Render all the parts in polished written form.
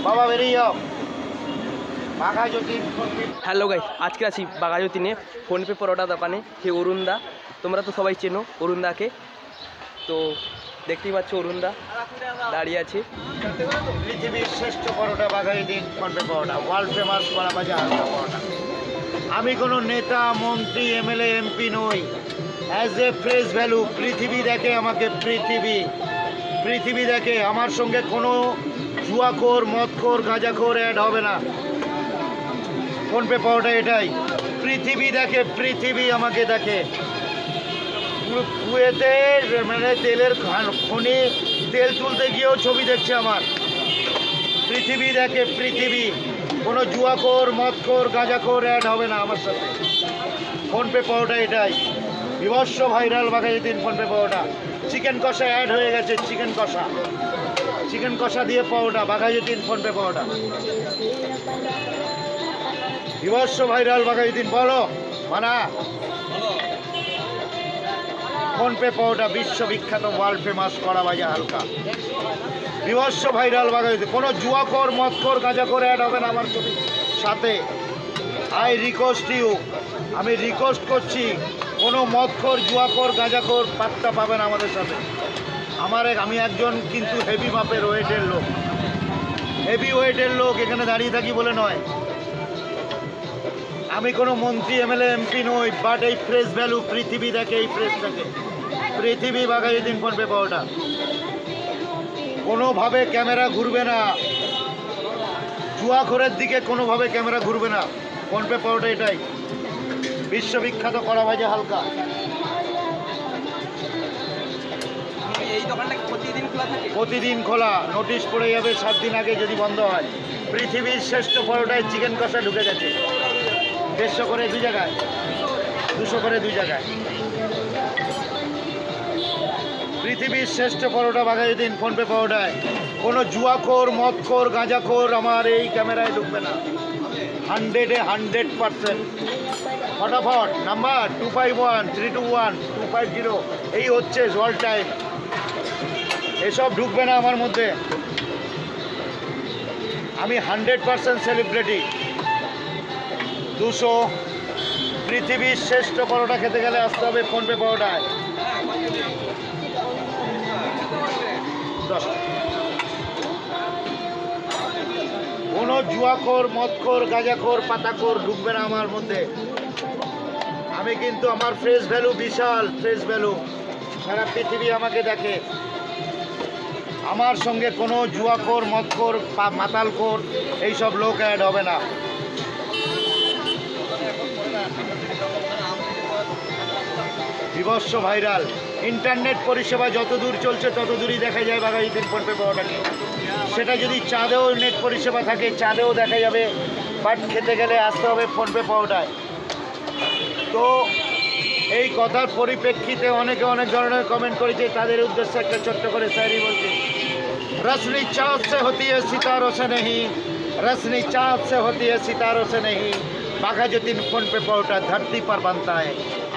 বাবা বেরিয়ে যাও। হ্যালো গাইস, আজকে আছি বাঘাযতীনে ফোনপে পরোটা দোকানে। হে অরুণদা, তোমরা তো সবাই চেনো অরুণদাকে। তো দেখতেই পাচ্ছ অরুণদা দাঁড়িয়ে আছে। পৃথিবীর শ্রেষ্ঠ পরোটা বাঘাযতীন ফোনপে পরোটা, ওয়ার্ল্ড ফেমাস কড়া ভাজা হালকা পরোটা। আমি কোনো নেতা, মন্ত্রী, এমএলএ, এমপি নই। অ্যাজ এ ফ্রেশ ভ্যালু পৃথিবী দেখে আমাকে, পৃথিবী দেখে। আমার সঙ্গে কোনো জুয়াখোর, মদখোর, গাঁজাখোর অ্যাড হবে না। ফোনপে পাওয়াটা এটাই, পৃথিবী দেখে, পৃথিবী আমাকে দেখে। কুয়েতে মানে তেলের খনি, তেল তুলতে গিয়েও ছবি দেখছে আমার। পৃথিবী দেখে, পৃথিবী। কোনো জুয়াখোর, মদখোর, গাঁজাখোর অ্যাড হবে না আমার সাথে। ফোনপে পাওয়াটা এটাই, বিভৎস ভাইরাল বাঘাযতীন ফোনপে পাওয়াটা। চিকেন কষা অ্যাড হয়ে গেছে, চিকেন কষা দিয়ে পাওয়াটা বাঘাযতীন ফোনপে পাওয়াটা, বিভৎস ভাইরাল বাঘাযতীন। বলো মানা। ফোনপে পাওয়াটা বিশ্ববিখ্যাত, ওয়ার্ল্ড ফেমাস কড়া ভাজা হালকা, বিভৎস ভাইরাল বাঘাযতীন। কোনো জুয়াখোর, মদখোর, গাঁজাখোর অ্যাড হবে না আমার সাথে। আই রিকোয়েস্ট ইউ, আমি রিকোয়েস্ট করছি, কোনো মদখোর, জুয়াখোর, গাঁজাখোর পাত্তা পাবে না আমাদের সাথে। আমি একজন কিন্তু হেভি মাপের ওয়েটের লোক, হেভি ওয়েটের লোক। এখানে দাঁড়িয়ে থাকি বলে নয়। আমি কোনো মন্ত্রী, এমএলএ, এমপি নই। বাট এই ফ্রেশ ভ্যালু পৃথিবী দেখে, এই ফ্রেশ থাকে পৃথিবী বাঘাযতীন ফোনপে পাওয়াটা। কোনোভাবে ক্যামেরা ঘুরবে না, জুয়াখোরের দিকে কোনোভাবে ক্যামেরা ঘুরবে না। ফোনপে পাওয়াটা এটাই, বিশ্ববিখ্যাত কড়া ভাজা হালকা। এই দোকানটা প্রতিদিন খোলা, নোটিশ পড়ে যাবে 7 দিন আগে যদি বন্ধ হয়। পৃথিবীর শ্রেষ্ঠ পরোটায় চিকেন কষা ঢুকে গেছে, 150 করে 2 জায়গায়, 200 করে 2 জায়গায়। পৃথিবীর শ্রেষ্ঠ পরোটা বাঘাযতীন ফোনপে পাওয়াটায়। কোনো জুয়াখোর, মদখোর, গাঁজাখোর আমার এই ক্যামেরায় ঢুকবে না। 100-এ 100%। ফটাফট নাম্বার 251321250250, এই হচ্ছে জল টাইম। এসব ঢুকবে না আমার মধ্যে। আমি 100% সেলিব্রিটি। 200। পৃথিবীর শ্রেষ্ঠ পরোটা খেতে গেলে আসতে হবে ফোনপে পাওয়াটায়। 10। কোনো জুয়াখোর, মদখোর, গাঁজাখোর, পাতাখোর ঢুকবে না আমার মধ্যে। আমি কিন্তু আমার ফ্রেশ ভ্যালু বিশাল, ফ্রেশ ভ্যালু। সারা পৃথিবী আমাকে দেখে। আমার সঙ্গে কোনো জুয়াখোর, মদখোর, মাতালখোর এইসব লোক অ্যাড হবে না। বিভৎস ভাইরাল। ইন্টারনেট পরিষেবা যত দূর চলছে তত দূরই দেখা যায় বাঘাযতীন ফোনপে পাওয়াটাকে। সেটা যদি চাঁদেও নেট পরিষেবা থাকে, চাঁদেও দেখা যাবে। বাট খেতে গেলে আসতে হবে ফোনপে পাওয়াটায়। তো এই কথার পরিপ্রেক্ষিতে অনেকে অনেক ধরনের কমেন্ট করেছে। তাদের উদ্দেশ্যে একটা ছোট্ট করে শায়রি বলছে। रसनी चाँद से होती है सितारों से नहीं, रसनी चाँद से होती है सितारों से नहीं। बाघायतीन फोनपे पाउडर धरती पर बनता है,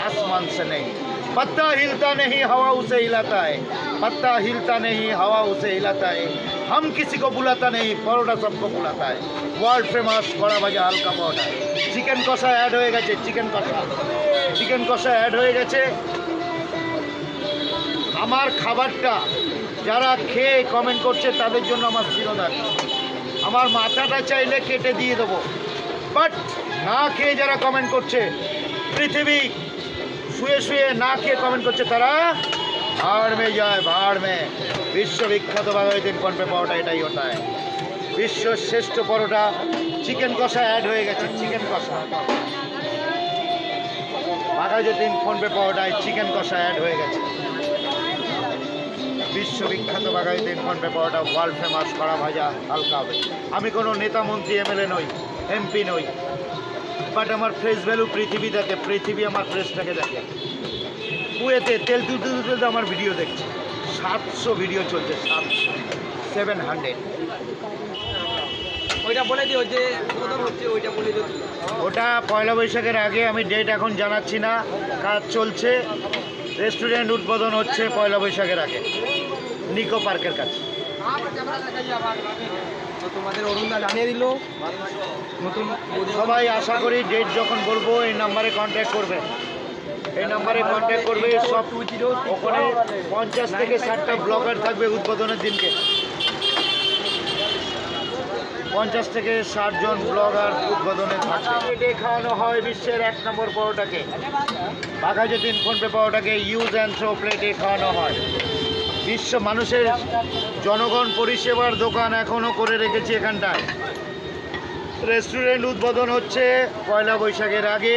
आसमान से नहीं। पत्ता हिलता नहीं, हवा उसे हिलाता है, पत्ता हिलता नहीं, हवा उसे हिलाता है। हम किसी को बुलाता नहीं, परोटा सबको बुलाता है। वर्ल्ड फेमस कड़ा भाजा हल्का पाउडर। चिकेन कषा ऐड हो गए, चिकेन कषा ऐड हो गए। আমার খাবারটা যারা খেয়ে কমেন্ট করছে তাদের জন্য আমার শিরোধার। আমার মাথাটা চাইলে কেটে দিয়ে দেবো, বাট না খেয়ে যারা কমেন্ট করছে, পৃথিবী শুয়ে শুয়ে না খেয়ে কমেন্ট করছে, তারা ভাড় মে যায়, ভাড় মে। বিশ্ববিখ্যাত বাঘাযতীন ফোনপে পাওয়াটা এটাই হতা হয়। বিশ্ব শ্রেষ্ঠ পরোটা। চিকেন কষা অ্যাড হয়ে গেছে, চিকেন কষা। বাঘাযতীন ফোনপে পাওয়াটায় চিকেন কষা অ্যাড হয়ে গেছে। বিশ্ববিখ্যাত বাঘাযতীন ফোনপে পাওয়াটা, ওয়ার্ল্ড ফেমাস কড়া ভাজা হালকা হবে। আমি কোনো নেতা, মন্ত্রী, এমএলএ নই, এমপি নই। বাট আমার ফ্রেশ ভ্যালু পৃথিবী দেখে, পৃথিবী আমার ফ্রেশটাকে দেখে। কুয়েতে তেল তুলতে তুলতে আমার ভিডিও দেখছে, 700 ভিডিও চলছে, 700। ওইটা বলে দিও যে হচ্ছে, ওইটা বলে দিও। ওটা পয়লা বৈশাখের আগে, আমি ডেট এখন জানাচ্ছি না, কাজ চলছে। রেস্টুরেন্ট উদ্বোধন হচ্ছে পয়লা বৈশাখের আগে, নিকো পার্কের কাছে। তো তোমাদের অরুণদা জানিয়ে দিল নতুন সবাই আশা করি ডেট যখন বলবো এই নাম্বারে কন্ট্যাক্ট করবে, এই নাম্বারে কন্ট্যাক্ট করবে। সব ওখানে 50 থেকে 60টা ব্লগার থাকবে উদ্বোধনের দিনকে। 50 থেকে 60 জন ব্লগার উদ্বোধনে থাকবে। প্লেটে খাওয়ানো হয় বিশ্বের 1 নম্বর পরোটাকে, বাঘাযতীন ফোনপে পরোটাকে ইউজ অ্যান্ড থ্রো প্লেটে খাওয়ানো হয়। বিশ্ব মানুষের জনগণ পরিষেবার দোকান এখনও করে রেখেছি এখানটায়। রেস্টুরেন্ট উদ্বোধন হচ্ছে 1 বৈশাখের আগে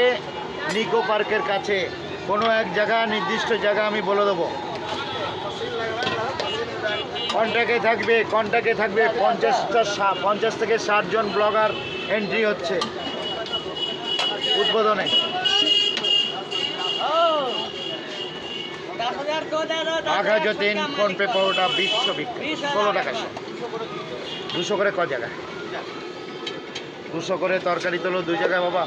নিকো পার্কের কাছে। কোনো এক জায়গা, নির্দিষ্ট জায়গা আমি বলে দেবো। কন্ট্যাক্টে থাকবে 50 থেকে 60 জন ব্লগার এন্ট্রি হচ্ছে উদ্বোধনে। বাঘাযতীন ফোনপে পরোটা বিশ্ববিখ্যাত। 16 টাকা 200 করে ক জায়গায়, 200 করে তরকারি তোলো 2 জায়গায় বাবা।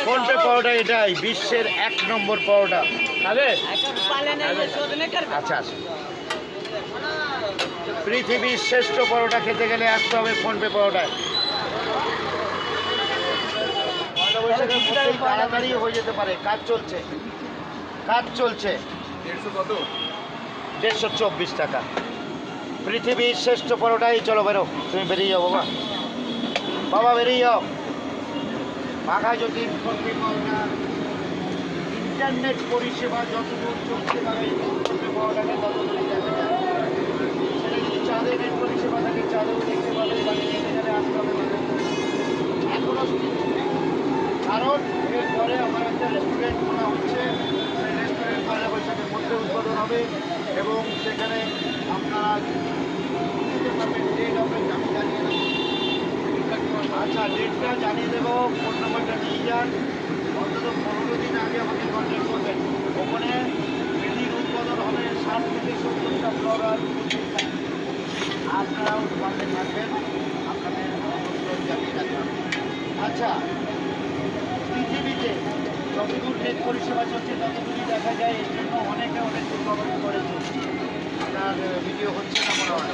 ফোনপে পরোটা এটাই বিশ্বের 1 নম্বর পরোটা। খাবে? আচ্ছা আচ্ছা। পৃথিবীর শ্রেষ্ঠ পরোটা খেতে গেলে আসতে হবে ফোনপে পরোটায়। তাড়াতাড়ি হয়ে যেতে পারে, কাজ চলছে। 124 টাকা। পৃথিবীর শ্রেষ্ঠ পরোটাই। চলো বেরো, তুমি বেরিয়ে যাও বাবা বেরিয়ে যাও। বাঘাযতীন ফোনপে পরোটা ইন্টারনেট পরিষেবা যতদূর চলছে ফোনপে পরোটাকে ততদূরই দেখা যায়। সেটা যদি চাঁদে নেট পরিষেবা থাকে চাঁদেও দেখতে পাবে, বাড়ি যেতে গেলে আসতে হবে এখনো। কারণ এরপরে আমার একটা রেস্টুরেন্ট খোলা হচ্ছে, সেই রেস্টুরেন্ট 1 বৈশাখের মধ্যে উদ্বোধন হবে এবং সেখানে আপনারা দিতে পারবেন। ডেট হবে আমি জানিয়ে দেবো। আচ্ছা, ডেটটা জানিয়ে দেবো, ফোন নাম্বারটা নিয়ে যান। অন্তত 15 দিন আগে আমাকে কন্ট্যাক্ট করবেন। ওখানে মেনুর উদ্বোধন হবে 60 থেকে 70টা ব্লগার আপনারাও পাশে থাকবেন, আপনাদের অবশ্যই জানিয়ে রাখবেন। আচ্ছা, পৃথিবীতে যতদূর নেট পরিষেবা চলছে ততদূরই দেখা যায়। এর জন্য অনেকে অনেক দূর কমেন্ট করেছে। আপনার ভিডিও হচ্ছে না মনে হয়।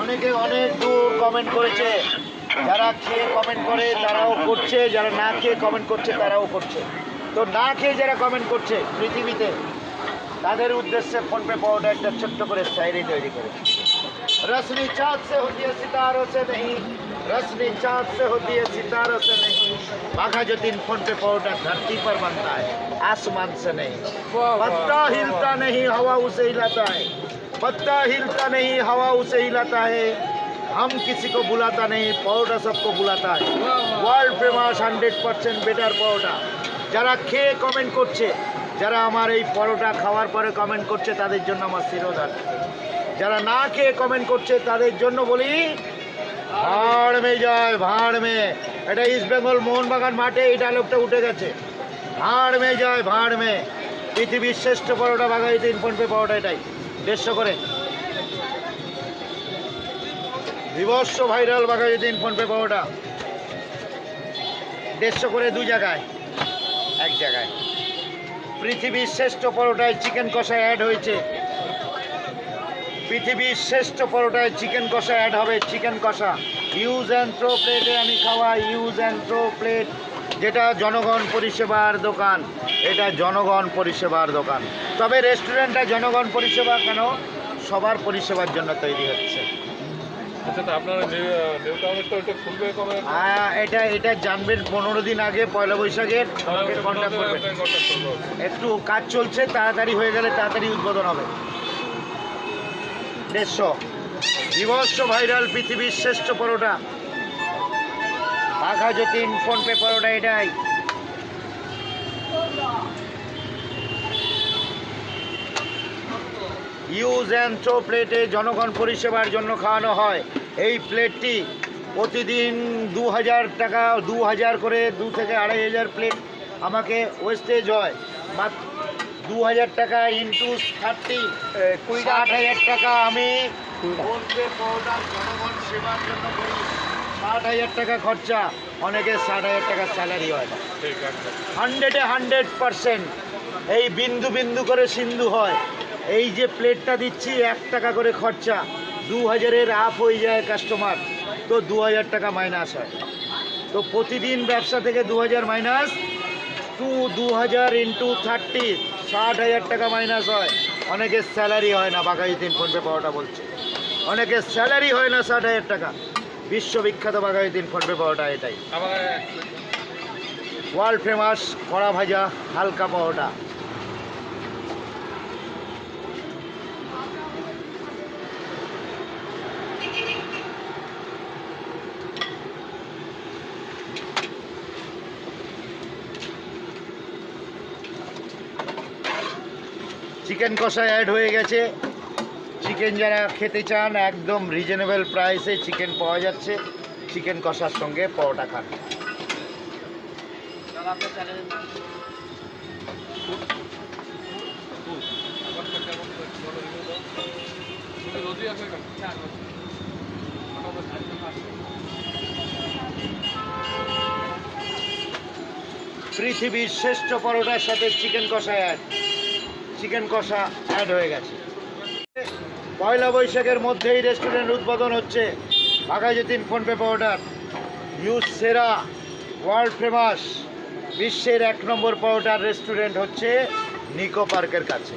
অনেকে অনেক দূর কমেন্ট করেছে। যারা খেয়ে কমেন্ট করে তারাও করছে, যারা না খেয়ে কমেন্ট করছে তারাও করছে। তো না খেয়ে যারা কমেন্ট করছে পৃথিবীতে, তাদের উদ্দেশ্যে ফোনপে পরোটা একটা ছোট্ট করে শায়রি তৈরি করেছে। रसनी चाँद से होती है सितारों से नहीं, रसनी चाँद से होती है सितारों से नहीं, बाघाযতীন फोनपे परोटा धरती पर बनता है आसमान से नहीं। पत्ता हिलता नहीं हवा उसे हिलाता है, पत्ता हिलता नहीं हवा उसे हिलाता है, हम किसी को बुलाता नहीं परोटा सबको बुलाता है। वर्ल्ड फेमास 100% बेटार परोटा। যারা খেয়ে কমেন্ট করছে, যারা আমার এই পরোটা খাওয়ার পরে কমেন্ট করছে তাদের জন্য আমার শিরোধার। যারা না খেয়ে কমেন্ট করছে তাদের জন্য বলি ভাড় মে যায়, ভাড় মে। এটা ইস্ট বেঙ্গল মোহনবাগান মাঠে এই ডায়লগটা উঠে গেছে। ভাড় মে যায়, ভাড় মে। পৃথিবীর শ্রেষ্ঠ পরোটা বাঘাযতীন ফোনপে পরোটা এটাই। 150 করে বিভৎস ভাইরাল বাঘাযতীন ফোনপে পরোটা। 150 করে 2 জায়গায়, 1 জায়গায়। পৃথিবীর শ্রেষ্ঠ পরোটায় চিকেন কষা অ্যাড হয়েছে। পৃথিবীর শ্রেষ্ঠ পরোটায় চিকেন কষা অ্যাড হবে, চিকেন কষা। ইউজ অ্যান্ড থ্রো প্লেটে আমি খাওয়াই, ইউজ অ্যান্ড থ্রো প্লেট। যেটা জনগণ পরিষেবার দোকান, এটা জনগণ পরিষেবার দোকান। তবে রেস্টুরেন্টটা জনগণ পরিষেবা কেন, সবার পরিষেবার জন্য তৈরি হচ্ছে। আচ্ছা, তো আপনারা এটা খুলবে কবে? এটা জানবেন 15 দিন আগে, 1 বৈশাখের। আমাকে কন্ট্যাক্ট করবেন। একটু কাজ চলছে, তাড়াতাড়ি হয়ে গেলে তাড়াতাড়ি উদ্বোধন হবে। 150 বিভৎস ভাইরাল পৃথিবীর শ্রেষ্ঠ পরোটা বাঘাযতীন ফোনপে পরোটা এটাই। ইউজ অ্যান্ড থ্রো প্লেটে জনগণ পরিষেবার জন্য খাওয়ানো হয়। এই প্লেটটি প্রতিদিন 2000 টাকা, 2000 করে 2 থেকে 2500 প্লেট আমাকে ওয়েস্টেজ হয়। মাত্র 2000 টাকা ইন্টু 30, 60,000 টাকা আমি ফোনপে পরোটার জনগণ সেবার জন্য করি। 60,000 টাকা খরচা। অনেকে 60,000 টাকার স্যালারি হয় না। 100% এই বিন্দু বিন্দু করে সিন্ধু হয়। এই যে প্লেটটা দিচ্ছি 1 টাকা করে খরচা, 2000-এর আপ হয়ে যায় কাস্টমার, তো 2000 টাকা মাইনাস হয়। তো প্রতিদিন ব্যবসা থেকে 2000 মাইনাস 2000 ইন্টু 30, 60,000 টাকা মাইনাস হয়। অনেকের স্যালারি হয় না, বাঘাযতীন ফোনপে পাওয়াটা বলছে, অনেকের স্যালারি হয় না 60,000 টাকা। বিশ্ববিখ্যাত বাঘাযতীন ফোনপে পাওয়াটা এটাই, আবার ওয়ার্ল্ড ফেমাস কড়া ভাজা হালকা পাওয়াটা। চিকেন কষা অ্যাড হয়ে গেছে। চিকেন যারা খেতে চান একদম রিজনেবল প্রাইসে চিকেন পাওয়া যাচ্ছে। চিকেন কষার সঙ্গে পরোটা খান। রোজই আসে কেন? পৃথিবীর শ্রেষ্ঠ পরোটার সাথে চিকেন কষা অ্যাড হয়ে গেছে। পয়লা বৈশাখের মধ্যেই রেস্টুরেন্ট উদ্বোধন হচ্ছে বাঘাযতীন ফোনপে পাউডার। ইউজ সেরা ওয়ার্ল্ড ফেমাস বিশ্বের 1 নম্বর পাউডার রেস্টুরেন্ট হচ্ছে নিকো পার্কের কাছে।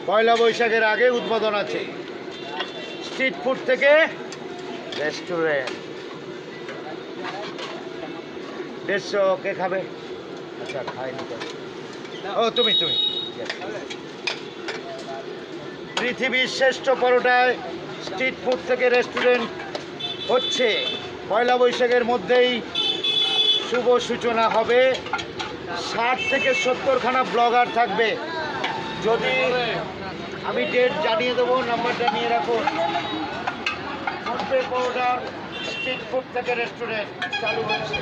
পয়লা বৈশাখের আগে উদ্বোধন আছে। স্ট্রিট ফুড থেকে রেস্টুরেন্ট। 150 কে খাবে? আচ্ছা খাইনি তো। ও তুমি পৃথিবীর শ্রেষ্ঠ পরোটায় স্ট্রিট ফুড থেকে রেস্টুরেন্ট হচ্ছে। পয়লা বৈশাখের মধ্যেই শুভ সূচনা হবে। 60 থেকে 70খানা ব্লগার থাকবে। যদি আমি ডেট জানিয়ে দেবো, নাম্বারটা নিয়ে রাখুন। ফোনপে পাউডার স্ট্রিট ফুড থেকে রেস্টুরেন্ট চালু হচ্ছে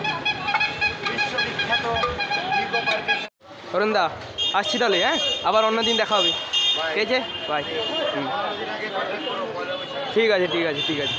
বিশ্ববিখ্যাত নিকো পার্কের। অরুণদা আসছি তাহলে, হ্যাঁ আবার অন্যদিন দেখা হবে, ঠিক আছে বাই। ঠিক আছে।